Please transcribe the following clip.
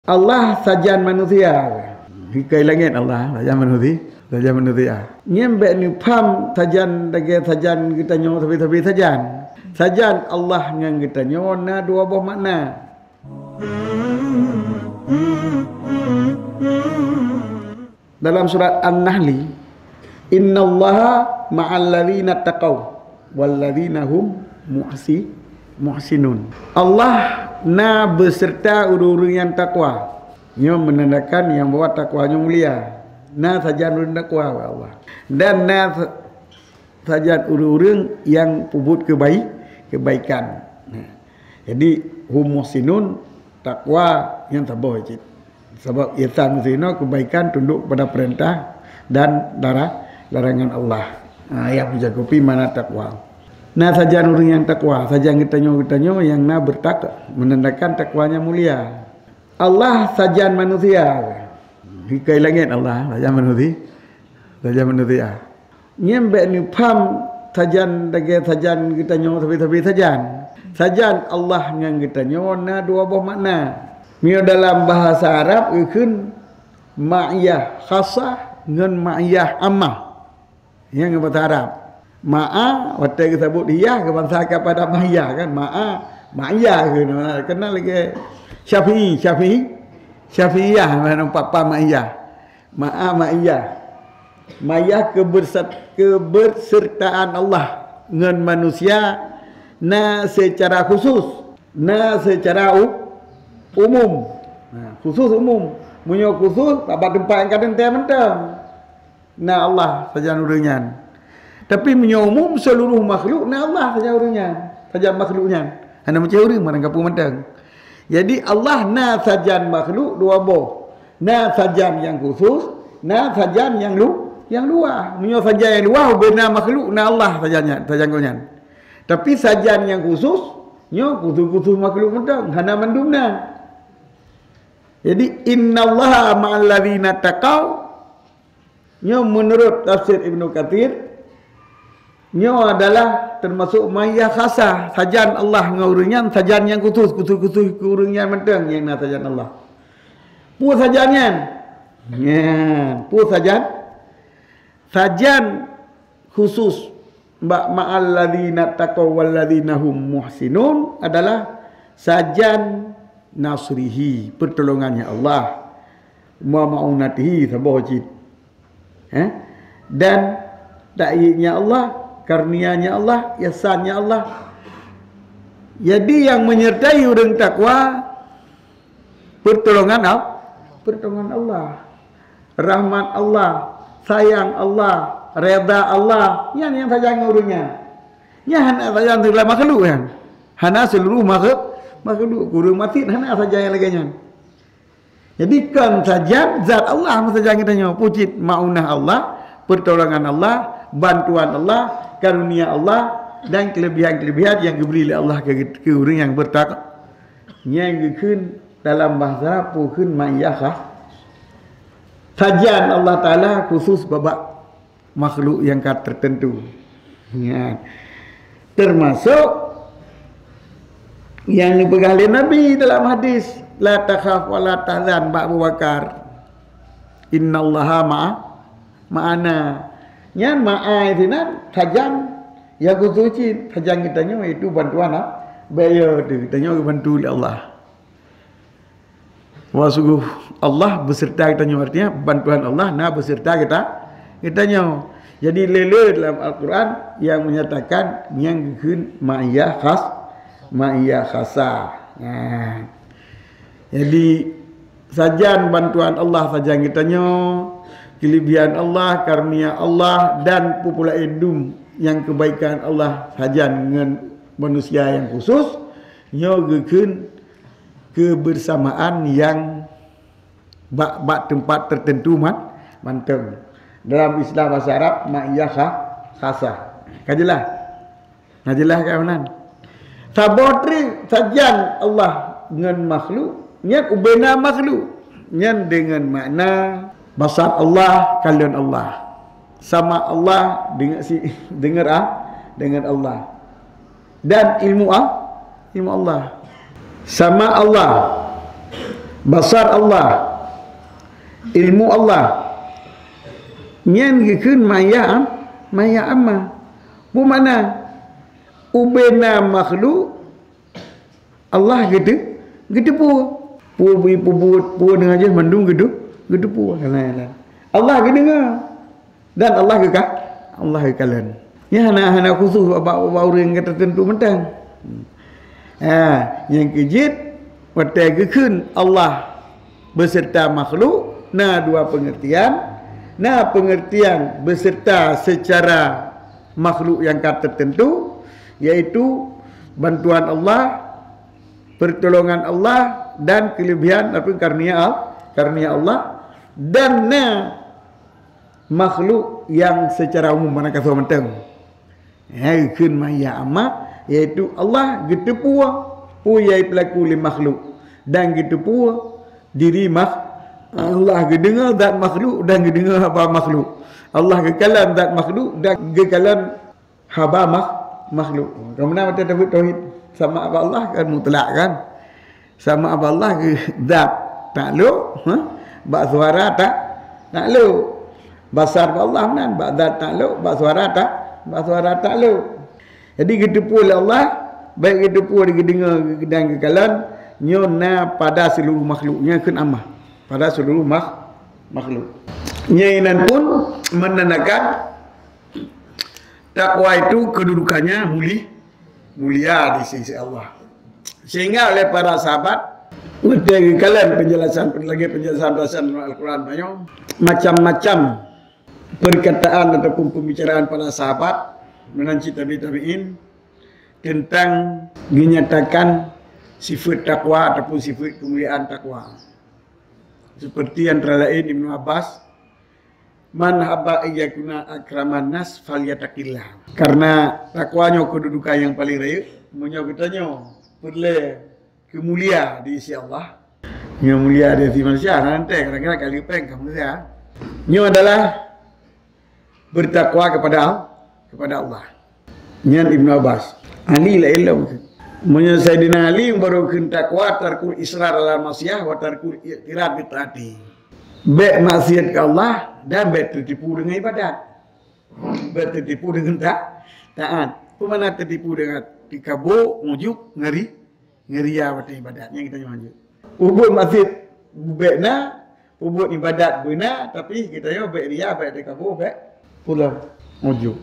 Allah sajan manusia. Hikai langit Allah sajan manusia. Nyembek ni pam sajan dage sajan kita nyo tapi sajan. Sajan Allah ngan kita nyo na dua buah makna. Dalam surat An-Nahl, innallaha ma'al ladzina taqaw wal ladzina hum muhsinun. Allah na beserta orang-orang yang takwa. Ia menandakan yang bawa takwanya mulia. Na saja orang takwa Allah. Dan na saja orang-orang yang puput kebaikan. Jadi hum muhsinun, takwa yang tabah cik. Sebab ihsan zina kebaikan tunduk pada perintah dan larangan Allah. Yang mencakupi mana takwa. Nah saja orang yang takwa, saja kita nyo yang na bertakwa, menandakan takwanya mulia. Allah saja manusia. Hikai langit Allah saja manusia. Nyembek ni pam sajan dage sajan kita nyo tapi sajan. Sajan Allah ngan kita nyo na dua buah makna. Mio dalam bahasa Arab ikun ma'iyah khasah ngan ma'iyah ammah. Yang bahasa Arab. Ma'a waktu kita sebut dia kebangsaan kepada mahya kan ma'iyah kenal lagi Syafi'iyah mana papa ma'iyah ma'iyah kebersertaan Allah dengan manusia na secara khusus na secara umum khusus umum munyo khusus pada tempat yang kadang mentang na Allah saja nurengan. Tapi menyumum seluruh makhluk na Allah saja orangnya, saja makhluknya. Hanya macam orang mana kapu mentang. Jadi Allah na sajan makhluk dua boh. Na sajan yang khusus, na sajan yang luar. Menyo saja yang luar benar makhluk na Allah sajanya, sajangonya. Tapi sajan yang khusus, nyo khusus makhluk mentang, hanya mendumna. Jadi innallaha ma'al ladzina taqaw. Nyo menurut tafsir Ibnu Katsir nyo adalah termasuk ma'iyah khasah sajan Allah ngurungan sajan yang khusus kurungnya mentang yang na sajan Allah. Pu sajannya. Pu sajan khusus ma'al ladzina taqaw wal ladzina hum muhsinun adalah sajan nasrihi pertolongannya Allah. Wa ma'unatihi sabahjid. Dan ta'yidnya Allah, karnianya Allah, ihsannya Allah. Jadi yang menyertai orang takwa pertolongan Allah, rahmat Allah, sayang Allah, reda Allah. Yang saja ngurungnya. Ya hanya saja segala makhluk kan. Hanya seluruh makhluk kurung mati hanya saja yang laganya. Jadi kan saja zat Allah saja kita nyo puji maunah Allah, pertolongan Allah, bantuan Allah, karunia Allah dan kelebihan-kelebihan yang diberi oleh Allah ke orang yang bertakwa. Yang dikun dalam bahasa Arab pukun ma'iyah. Sajian Allah Taala khusus babak makhluk yang tertentu. Ya. Termasuk yang dipegang oleh Nabi dalam hadis la takhaf wa la tahzan Abu Bakar. Innallaha ma'ana. Yang ma'ai sinan sajan yang kusuci sajan kita nyo itu bantuan bayar tu kita nyo bantu oleh Allah. Wasungguh Allah beserta kita nyo artinya bantuan Allah na beserta kita nyo. Jadi lele dalam Al-Quran yang menyatakan yang kun ma'iyah khasah. Jadi sajan bantuan Allah sajan kita nyo, kelebihan Allah, karunia Allah dan pupula edum yang kebaikan Allah sajan dengan manusia yang khusus nyo gekeun kebersamaan yang bak tempat tertentu manteng. Dalam istilah bahasa Arab ma'iyah khasah. Kajilah kawanan. Sabotri sajan Allah dengan makhluk, nyan ubena makhluk, nyan dengan makna basar Allah, kalian Allah. Sama Allah dengar Allah. Dan ilmu Allah. Sama Allah basar Allah, ilmu Allah. Nyen gikeun maya amma. Bu mana? Ubena makhluk Allah gede pu. Pu dengan aja mandung gede pu kana. Allah gede dengar. Dan Allah ke Allah kekalan. Ya hana khusus orang yang tertentu mentang. Yang kejit watai gekeun Allah beserta makhluk, dua pengertian. Pengertian beserta secara makhluk yang tertentu, yaitu bantuan Allah, pertolongan Allah, dan kelebihan karunia Allah, dan makhluk yang secara umum mana kata mentang. Kun maya amma, yaitu Allah gitu yai pelaku li makhluk, dan gitu diri Allah gedengar zat makhluk dan gedengar haba makhluk. Allah kekalan zat makhluk dan kekalan haba makhluk. Kemudian kita tauhid sama apa Allah kan mutlak kan. Sama apa Allah zat takluk, bak suara takluk. Basar Allah nan bak zat takluk, bak suara takluk. Jadi gitu pula Allah, baik gitu pula didengar dan kekalan nyona pada seluruh makhluknya kun amah. Pada seluruh makhluk. Nyainan pun menandakan takwa itu kedudukannya mulia di sisi Allah. Sehingga oleh para sahabat, dari kalian penjelasan Al-Quran banyak macam-macam perkataan ataupun pembicaraan para sahabat menanci tabi'in tentang dinyatakan sifat takwa ataupun sifat kemuliaan takwa. Seperti antara lain Ibnu Abbas, man habba ayyakuna akraman nas falyatakillah. Karena takwanya kedudukan yang paling raya, punya katanya perlu kemulia di sisi Allah. Yang mulia di sisi manusia nanti kira-kira kali peng kamu ya. Ini adalah bertakwa kepada Allah. Nyan Ibnu Abbas. Ali la ilmu. Menurut Sayyidina Ali baru takwa tarkul israr ala maksiyah wa tarkul iqtirar bi taati. Baik maksiat ke Allah dan baik tertipu dengan ibadat. Baik tertipu dengan taat. Pemana tertipu dengan dikabuk, mujuk, ngeriya pada ibadatnya kita lanjut. Ubud maksiat baikna, ubud ibadat benar, tapi kita yo baik riya, baik dikabuk, baik pulang mujuk.